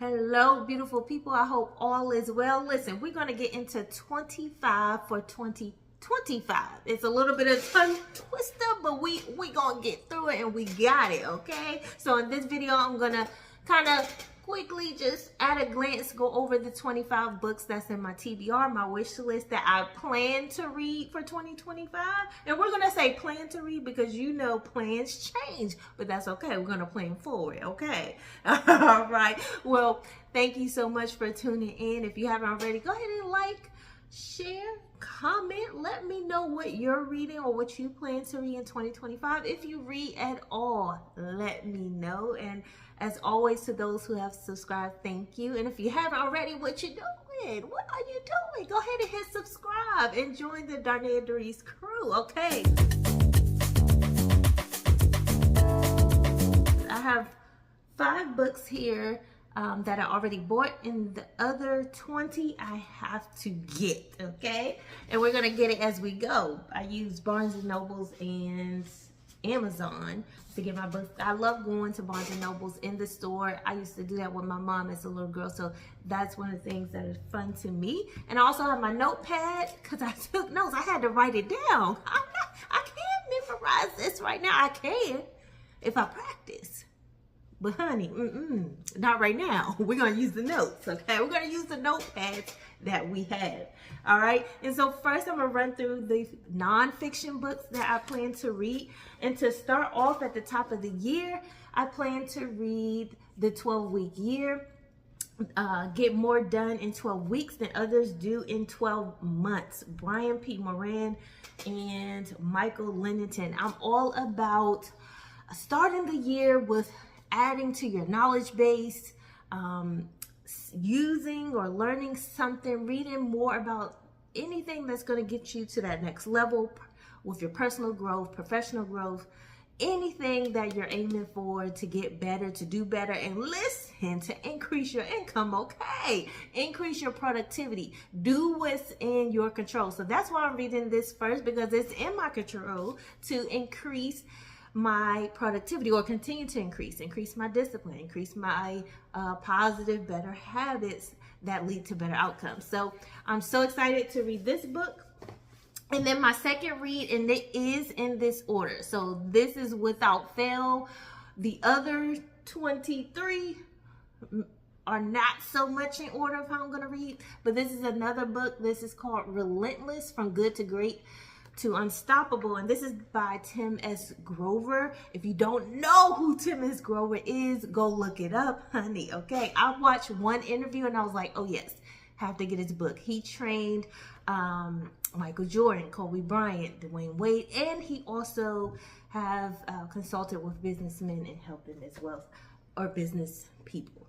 Hello, beautiful people. I hope all is well. Listen, we're going to get into 25 for 2025. It's a little bit of tongue twister, but we going to get through it and we got it, okay? So in this video, I'm going to kind of quickly just at a glance go over the 25 books that's in my TBR, my wish list that I plan to read for 2025. And we're going to say plan to read because you know plans change, but that's okay. We're going to plan forward, okay? All right. Well, thank you so much for tuning in. If you haven't already, go ahead and like, share, comment. Let me know what you're reading or what you plan to read in 2025. If you read at all, let me know. And as always, to those who have subscribed, thank you. And if you haven't already, what you doing? What are you doing? Go ahead and hit subscribe and join the Darnaya Darice crew, okay? I have 5 books here that I already bought, and the other 20 I have to get, okay? And we're gonna get it as we go. I use Barnes & Nobles and Amazon to get my books. I love going to Barnes & Nobles in the store. I used to do that with my mom as a little girl, so that's one of the things that is fun to me. And I also have my notepad because I took notes. I had to write it down. I can't memorize this right now. I can if I practice. But honey, not right now. We're going to use the notes, okay? We're going to use the notepads that we have, all right? And so first I'm going to run through the nonfiction books that I plan to read. And to start off at the top of the year, I plan to read The 12-Week Year. Get more done in 12 weeks than others do in 12 months. Brian P. Moran and Michael Lennington. I'm all about starting the year with adding to your knowledge base, using or learning something, reading more about anything that's going to get you to that next level with your personal growth, professional growth, anything that you're aiming for to get better, to do better, and listen, to increase your income, okay? Increase your productivity. Do what's in your control. So that's why I'm reading this first, because it's in my control to increase my productivity or continue to increase my discipline, increase my positive, better habits that lead to better outcomes. So I'm so excited to read this book. And then my second read, and it is in this order. So this is without fail. The other 23 are not so much in order of how I'm going to read, but this is another book. This is called Relentless: From Good to Great to Unstoppable, and this is by Tim S. Grover. If you don't know who Tim S. Grover is, go look it up, honey, okay? I watched one interview and I was like, oh yes, have to get his book. He trained Michael Jordan, Kobe Bryant, Dwayne Wade, and he also have consulted with businessmen and helping as well, or business people.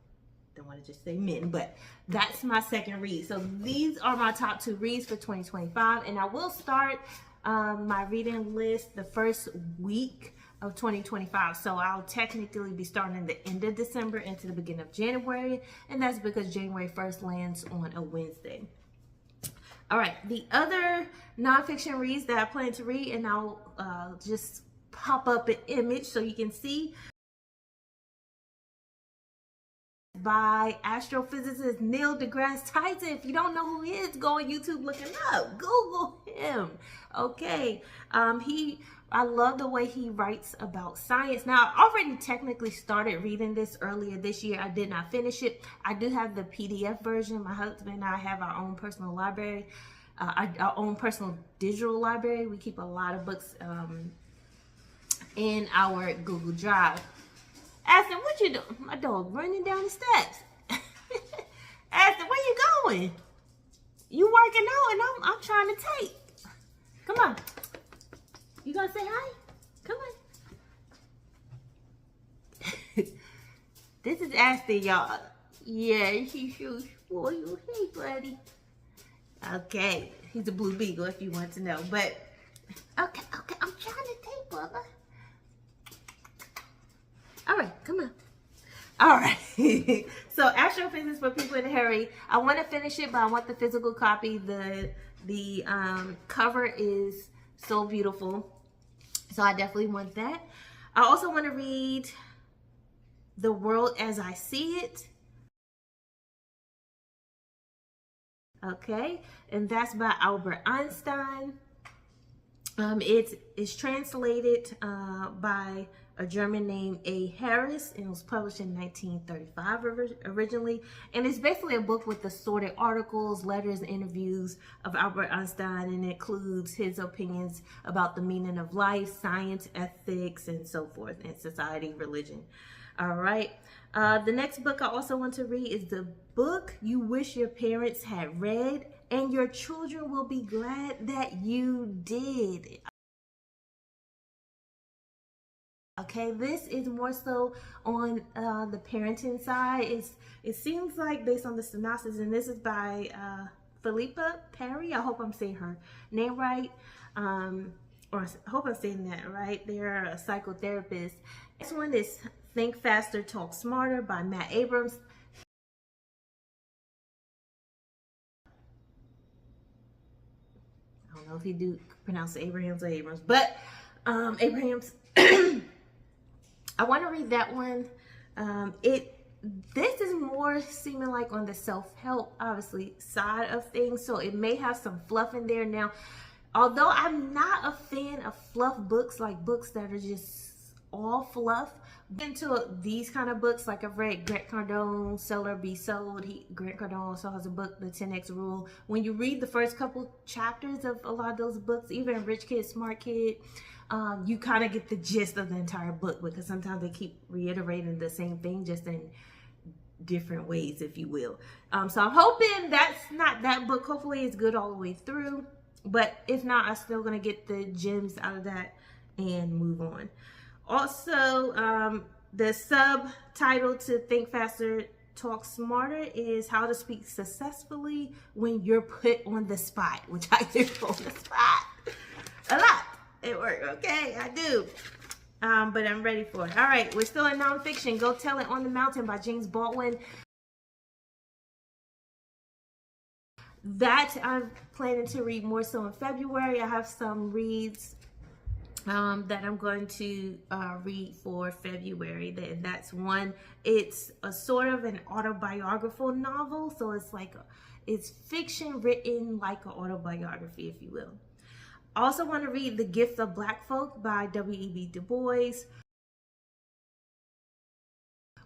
Don't want to just say men, but that's my second read. So these are my top 2 reads for 2025, and I will start my reading list the first week of 2025. So I'll technically be starting the end of December into the beginning of January, and that's because January 1st lands on a Wednesday. All right, the other nonfiction reads that I plan to read, and I'll just pop up an image so you can see, by astrophysicist Neil deGrasse Tyson. If you don't know who he is, go on YouTube, look him up, Google him, okay? I love the way he writes about science. Now, I already technically started reading this earlier this year. I did not finish it. I do have the PDF version. My husband and I have our own personal library, our own personal digital library. We keep a lot of books in our Google Drive. Aston, what you doing? My dog running down the steps. Aston, where you going? You working out and I'm trying to take. Come on. You gonna say hi? Come on. This is Aston, y'all. Yeah, he's for you. Hey, buddy. Okay, he's a blue beagle if you want to know. But okay, I'm trying to take, brother. All right, come on. All right. So Astrophysics for People in a Hurry. I want to finish it, but I want the physical copy. The cover is so beautiful. So I definitely want that. I also want to read The World as I See It Okay, and that's by Albert Einstein. It's translated by a German named A. Harris, and it was published in 1935 originally. And it's basically a book with assorted articles, letters, and interviews of Albert Einstein, and it includes his opinions about the meaning of life, science, ethics, and so forth, and society, religion. All right. The next book I also want to read is the book you wish your parents had read, and your children will be glad that you did. Okay, this is more so on the parenting side. It seems like, based on the synopsis, and this is by Philippa Perry. I hope I'm saying her name right, or I hope I'm saying that right. They're a psychotherapist. Next one is Think Faster, Talk Smarter by Matt Abrams. I don't know if he do pronounce it Abrahams or Abrams, but Abrahams. I want to read that one. This is more seeming like on the self-help, obviously, side of things, so it may have some fluff in there. Now, although I'm not a fan of fluff books, like books that are just all fluff, into these kind of books, like I've read Grant Cardone, Sell or Be Sold. Grant Cardone also has a book, The 10X Rule. When you read the first couple chapters of a lot of those books, even Rich Kid, Smart Kid, you kind of get the gist of the entire book, because sometimes they keep reiterating the same thing, just in different ways, if you will. So I'm hoping that's not that book. Hopefully it's good all the way through, but if not, I'm still going to get the gems out of that and move on. Also, the subtitle to Think Faster, Talk Smarter is How to Speak Successfully When You're Put on the Spot, which I do on the spot a lot at work. Okay, I do. But I'm ready for it. All right, we're still in nonfiction. Go Tell It on the Mountain by James Baldwin. That I'm planning to read more so in February. I have some reads that I'm going to read for February. That's one. It's a sort of an autobiographical novel, so it's fiction written like an autobiography, if you will. I also want to read The Gift of Black Folk by W.E.B. Du Bois.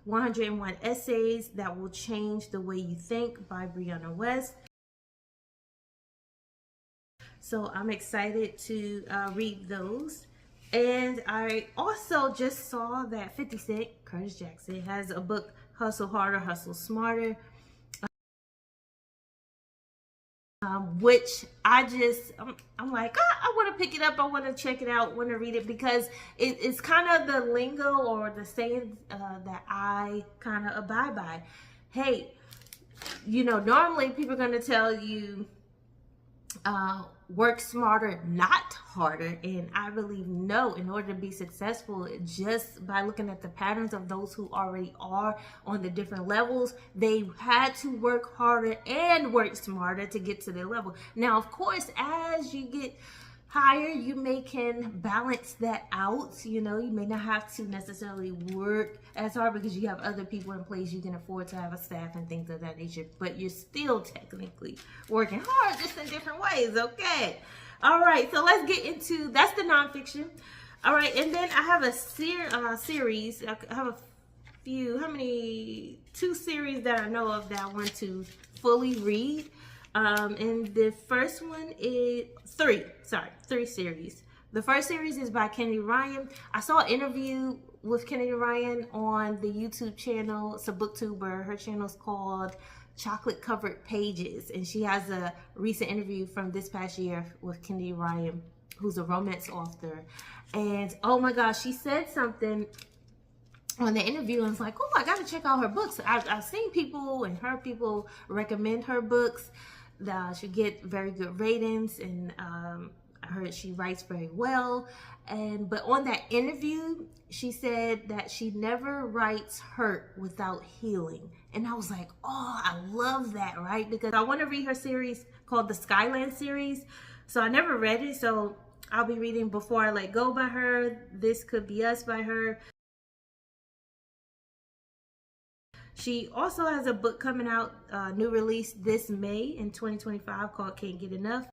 101 Essays That Will Change the Way You Think by Brianna West. So I'm excited to read those. And I also just saw that 50 Cent, Curtis Jackson, has a book, Hustle Harder, Hustle Smarter, which I'm like, I want to pick it up. I want to check it out, want to read it, because it's kind of the lingo or the saying that I kind of abide by. Hey, normally people are going to tell you, work smarter, not harder. And I believe no, in order to be successful, just by looking at the patterns of those who already are on the different levels, they had to work harder and work smarter to get to their level. Now, of course, as you get higher, you can balance that out. You may not have to necessarily work as hard because you have other people in place. You can afford to have a staff and things of that nature, but you're still technically working hard, just in different ways. Okay. All right. So let's get into, that's the nonfiction. All right. And then I have a series. I have a few, two series that I know of that I want to fully read. And the first one is three series. The first series is by Kennedy Ryan. I saw an interview with Kennedy Ryan on the YouTube channel. It's a booktuber. Her channel is called Chocolate Covered Pages, and she has a recent interview from this past year with Kennedy Ryan, who's a romance author. And oh my gosh, she said something on the interview, and it's like, oh, I gotta check out her books. I've seen people and heard people recommend her books. She get very good ratings, and I heard she writes very well. But on that interview, she said that she never writes hurt without healing. And I was like, oh, I love that, right? Because I want to read her series called the Skyland series. So I never read it, so I'll be reading Before I Let Go by her, This Could Be Us by her. She also has a book coming out, new release this May in 2025 called Can't Get Enough.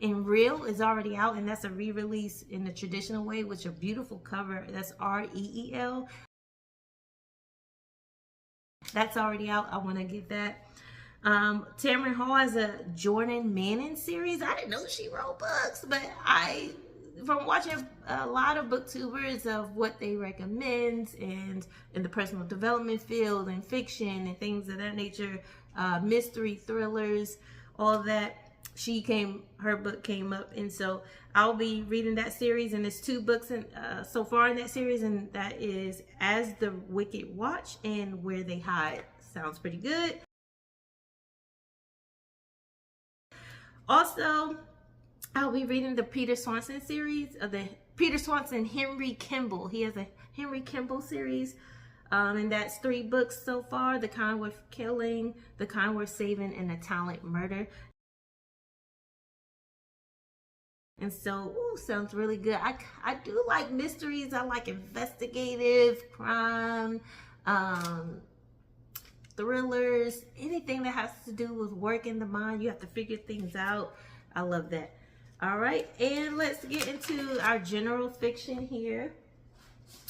And Real is already out, and that's a re-release in the traditional way with a beautiful cover. That's REEL. That's already out. I want to get that. Tamron Hall has a Jordan Manning series. I didn't know she wrote books, but from watching a lot of booktubers of what they recommend and in the personal development field and fiction and things of that nature, mystery thrillers, all of that, her book came up, and so I'll be reading that series. And there's 2 books so far in that series, and that is As the Wicked Watch and Where They Hide. Sounds pretty good. Also, I'll be reading the Peter Swanson series of the Peter Swanson Henry Kimball. He has a Henry Kimball series, and that's 3 books so far: The Kind Worth Killing, The Kind Worth Saving, and The Talent Murder. And so, sounds really good. I do like mysteries. I like investigative, crime, thrillers, anything that has to do with working the mind. You have to figure things out. I love that. All right, and let's get into our general fiction here.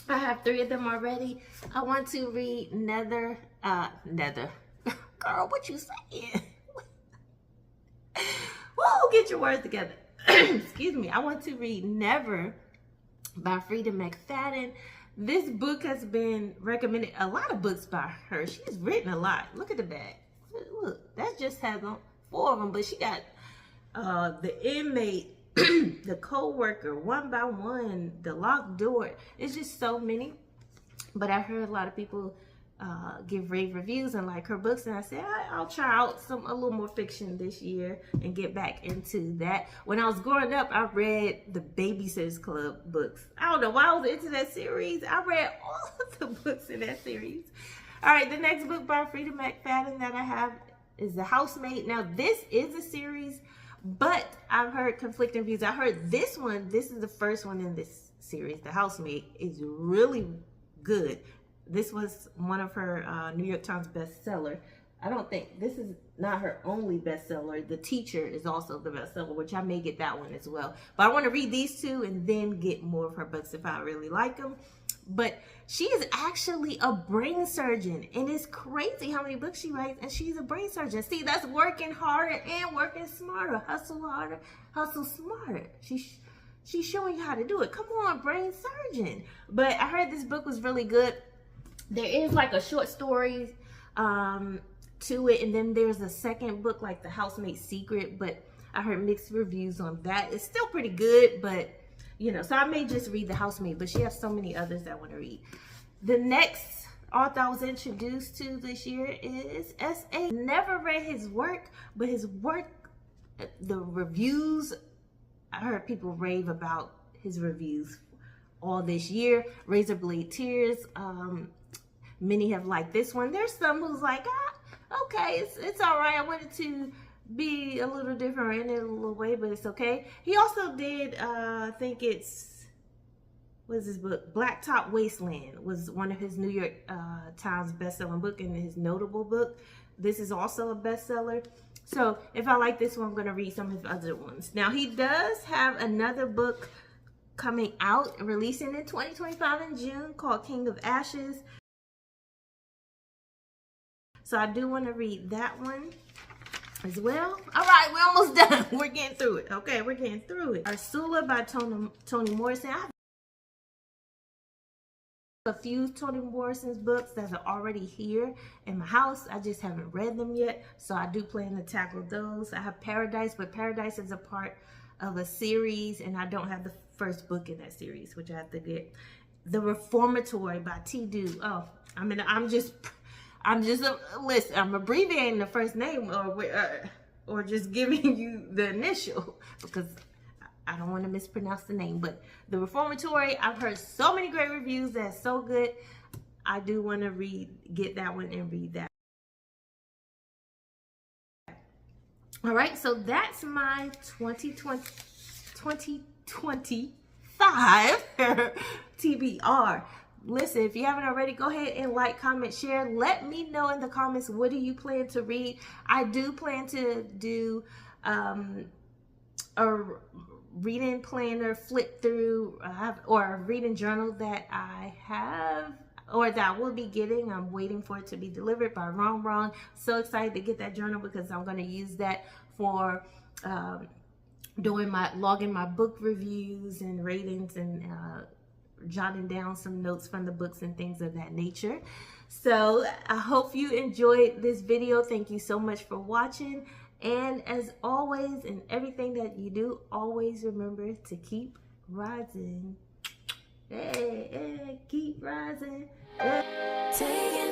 I have 3 of them already. I want to read Nether. Girl, what you saying? Whoa, get your words together. Excuse me. I want to read Never by Frida McFadden. This book has been recommended. A lot of books by her. She's written a lot. Look at the back. Look, that just has 4 of them, but she got The Inmate, The Co-Worker, One by One, The Locked Door. It's just so many. But I've heard a lot of people give rave reviews and like her books, and I said I'll try out a little more fiction this year and get back into that. When I was growing up, I read the Babysitters Club books. I don't know why I was into that series. I read all of the books in that series. All right, the next book by Frida McFadden that I have is The Housemaid. Now, this is a series, but I've heard conflicting views. I heard this is the first one in this series. The Housemaid is really good. This was one of her New York Times bestseller. I don't think this is not her only bestseller. The Teacher is also the bestseller, which I may get that one as well. But I want to read these 2 and then get more of her books if I really like them. But she is actually a brain surgeon, and it's crazy how many books she writes, and she's a brain surgeon. See, that's working harder and working smarter. Hustle harder, hustle smarter. She's showing you how to do it. Come on, brain surgeon. But I heard this book was really good. There is like a short story to it, and then there's a second book, like The Housemaid's Secret, but I heard mixed reviews on that. It's still pretty good, but so I may just read The Housemaid, but she has so many others that I want to read. The next author I was introduced to this year is S.A. Never read his work, but his work, the reviews, I heard people rave about his reviews all this year. Razorblade Tears, many have liked this one. There's some who's like, okay, it's all right. I wanted to be a little different in a little way, but it's okay. He also did, I think what's his book? Blacktop Wasteland was one of his New York Times best-selling book and his notable book. This is also a bestseller. So if I like this one, I'm going to read some of his other ones. Now, he does have another book coming out, releasing in 2025 in June, called King of Ashes. So I do want to read that one as well. All right, we're almost done. We're getting through it. Okay, we're getting through it. Ursula by Toni Morrison. I have a few Toni Morrison's books that are already here in my house. I just haven't read them yet, so I do plan to tackle those. I have Paradise, but Paradise is a part of a series, and I don't have the first book in that series, which I have to get. The Reformatory by T. Dew. Oh, I'm just listen. I'm abbreviating the first name, or just giving you the initial, because I don't want to mispronounce the name. But The Reformatory, I've heard so many great reviews. That's so good. I do want to get that one and read that. All right, so that's my 2025 TBR. listen, if you haven't already, go ahead and like, comment, share. Let me know in the comments, what do you plan to read? I do plan to do a reading planner flip through, or a reading journal that I have, or that I will be getting. I'm waiting for it to be delivered by Wrong. So excited to get that journal, because I'm going to use that for logging my book reviews and ratings, and jotting down some notes from the books and things of that nature. So I hope you enjoyed this video. Thank you so much for watching. And as always, in everything that you do, always remember to keep rising. Hey, keep rising. Hey.